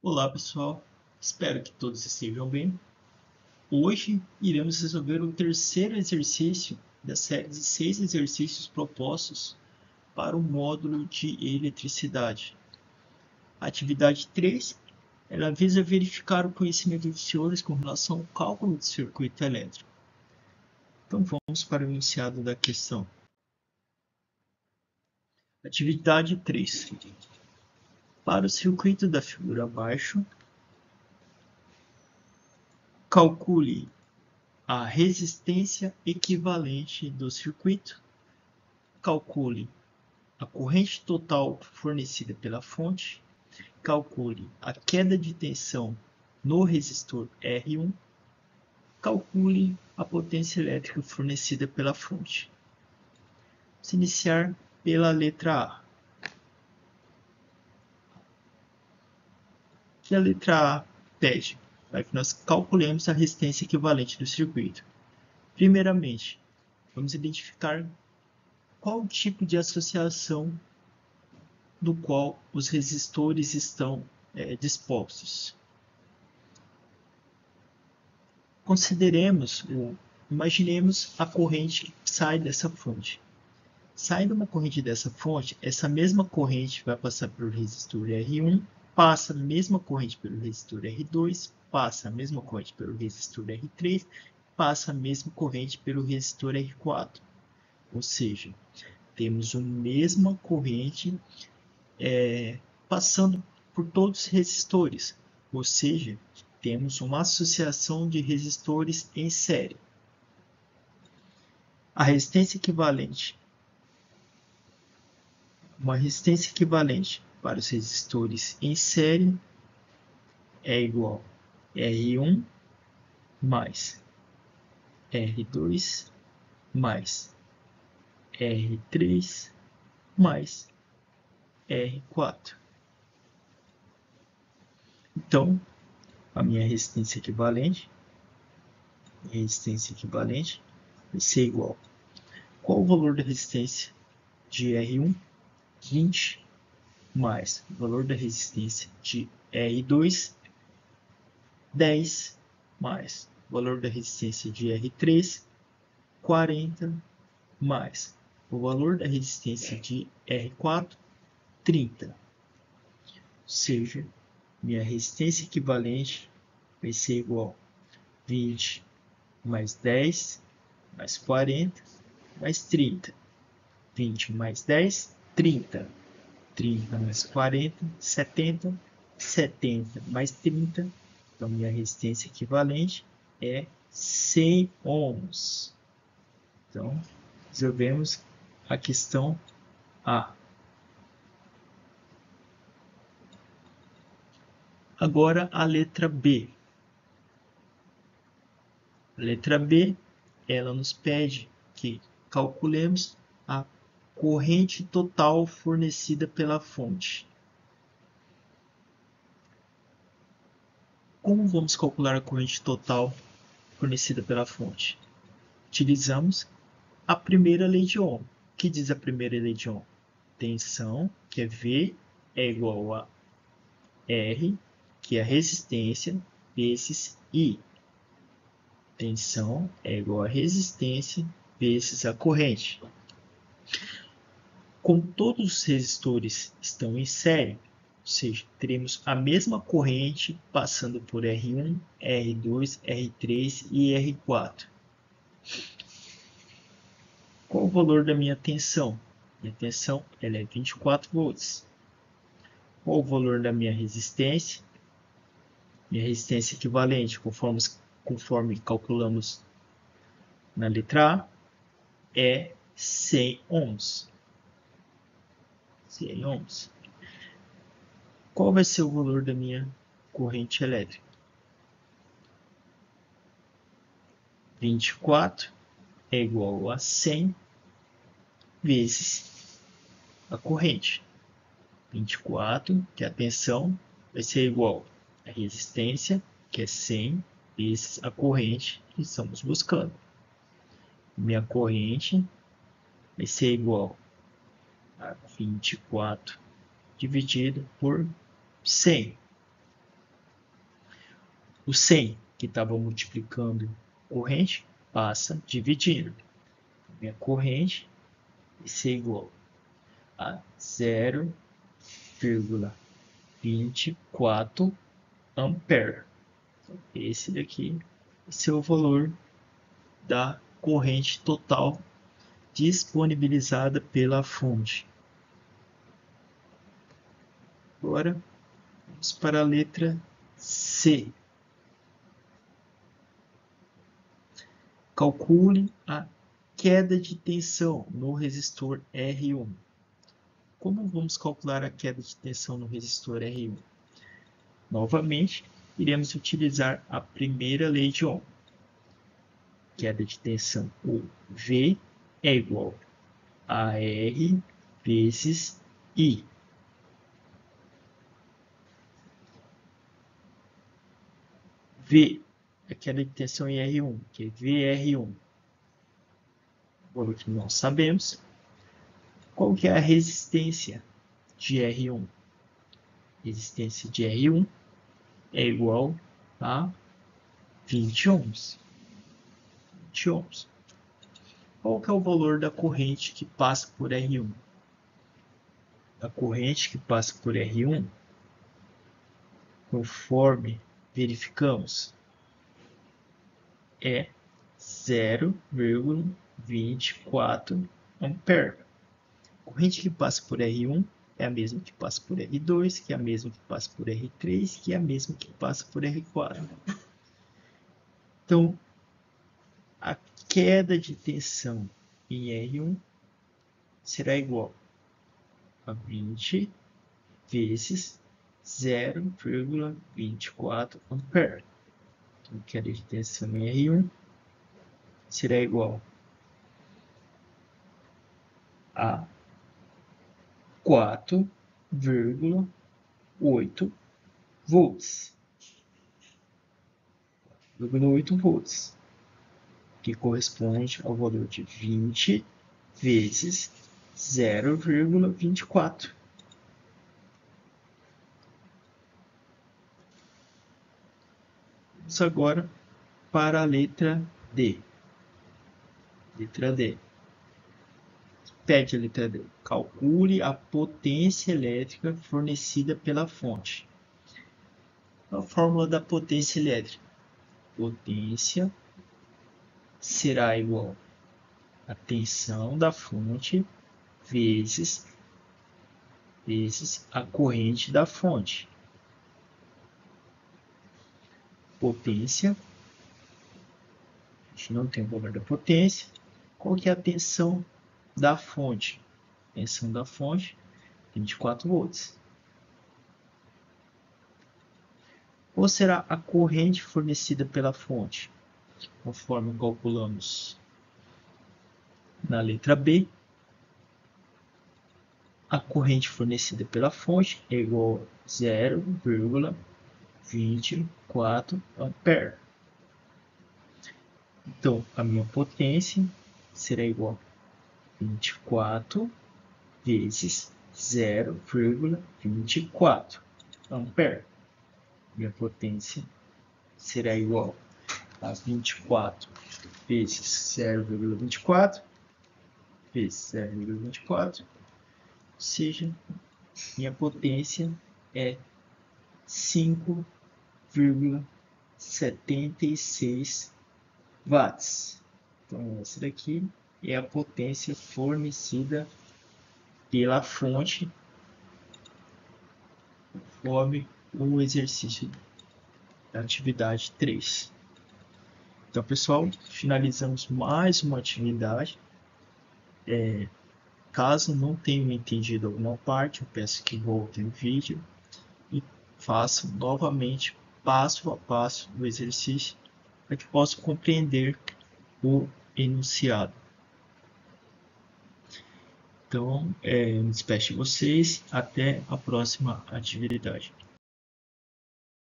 Olá pessoal, espero que todos estejam bem. Hoje iremos resolver o terceiro exercício da série de 6 exercícios propostos para o módulo de eletricidade. A atividade 3, ela visa verificar o conhecimento dos senhores com relação ao cálculo de circuito elétrico. Então vamos para o enunciado da questão. Atividade 3. Para o circuito da figura abaixo, calcule a resistência equivalente do circuito, calcule a corrente total fornecida pela fonte, calcule a queda de tensão no resistor R1, calcule a potência elétrica fornecida pela fonte. Vamos iniciar pela letra A. Que a letra A pede para que nós calculemos a resistência equivalente do circuito. Primeiramente, vamos identificar qual o tipo de associação do qual os resistores estão dispostos. Imaginemos a corrente que sai dessa fonte. Saindo uma corrente dessa fonte, essa mesma corrente vai passar pelo resistor R1, passa a mesma corrente pelo resistor R2, passa a mesma corrente pelo resistor R3, passa a mesma corrente pelo resistor R4. Ou seja, temos a mesma corrente passando por todos os resistores, ou seja, temos uma associação de resistores em série. A resistência equivalente, uma resistência equivalente para os resistores em série é igual a R1 mais R2 mais R3 mais R4. Então, a minha resistência equivalente vai ser igual. Qual o valor da resistência de R1? 20 mais o valor da resistência de R2, 10 mais o valor da resistência de R3, 40 mais o valor da resistência de R4, 30. Ou seja, minha resistência equivalente vai ser igual a 20 mais 10 mais 40 mais 30. 20 mais 10, 30. 30 mais 40, 70. 70 mais 30. Então, minha resistência equivalente é 100 ohms. Então, resolvemos a questão A. Agora, a letra B. A letra B, ela nos pede que calculemos a corrente total fornecida pela fonte. Como vamos calcular a corrente total fornecida pela fonte? Utilizamos a primeira lei de Ohm. O que diz a primeira lei de Ohm? Tensão, que é V, é igual a R, que é a resistência, vezes I. Tensão é igual a resistência vezes a corrente. Como todos os resistores estão em série, ou seja, teremos a mesma corrente passando por R1, R2, R3 e R4. Qual o valor da minha tensão? Minha tensão ela é 24 volts. Qual o valor da minha resistência? Minha resistência equivalente, conforme calculamos na letra A, é 100 ohms. 100 ohms. Qual vai ser o valor da minha corrente elétrica? 24 é igual a 100 vezes a corrente. 24, que é a tensão, vai ser igual a resistência, que é 100, vezes a corrente que estamos buscando. Minha corrente vai ser igual a 24 dividido por 100. O 100 que estava multiplicando corrente passa dividindo. Minha corrente vai ser igual a 0,24 ampere. Esse daqui é o valor da corrente total disponibilizada pela fonte. Agora, vamos para a letra C. Calcule a queda de tensão no resistor R1. Como vamos calcular a queda de tensão no resistor R1? Novamente, iremos utilizar a primeira lei de Ohm. Queda de tensão, ou V, é igual a R vezes I. V é a queda de tensão em R1, que é VR1. Valor que nós sabemos. Qual que é a resistência de R1? Resistência de R1 é igual a 20 ohms. 20 ohms. Qual que é o valor da corrente que passa por R1? A corrente que passa por R1, conforme verificamos, é 0,24 ampere. A corrente que passa por R1 é a mesma que passa por R2, que é a mesma que passa por R3, que é a mesma que passa por R4. Então, a queda de tensão em R1 será igual a 20 vezes 0,24 ampere. Então, a queda de tensão em R1 será igual a 4,8 volts. 4,8 volts, que corresponde ao valor de 20 vezes 0,24. Vamos agora para a letra D. Letra D. Pede a letra D. Calcule a potência elétrica fornecida pela fonte. A fórmula da potência elétrica. Potência será igual a tensão da fonte vezes a corrente da fonte. Potência, a gente não tem o valor da potência. Qual que é a tensão da fonte? Tensão da fonte, 24 volts. Qual será a corrente fornecida pela fonte? Conforme calculamos na letra B, a corrente fornecida pela fonte é igual a 0,24 ampere. Então, a minha potência será igual a 24 vezes 0,24 ampere. Minha potência será igual a 24 vezes 0,24 vezes 0,24, ou seja, minha potência é 5,76 watts. Então, essa daqui é a potência fornecida pela fonte conforme o exercício da atividade 3. Então, pessoal, finalizamos mais uma atividade. Caso não tenham entendido alguma parte, eu peço que voltem o vídeo e façam novamente, passo a passo, o exercício, para que possam compreender o enunciado. Então, me despeço de vocês. Até a próxima atividade.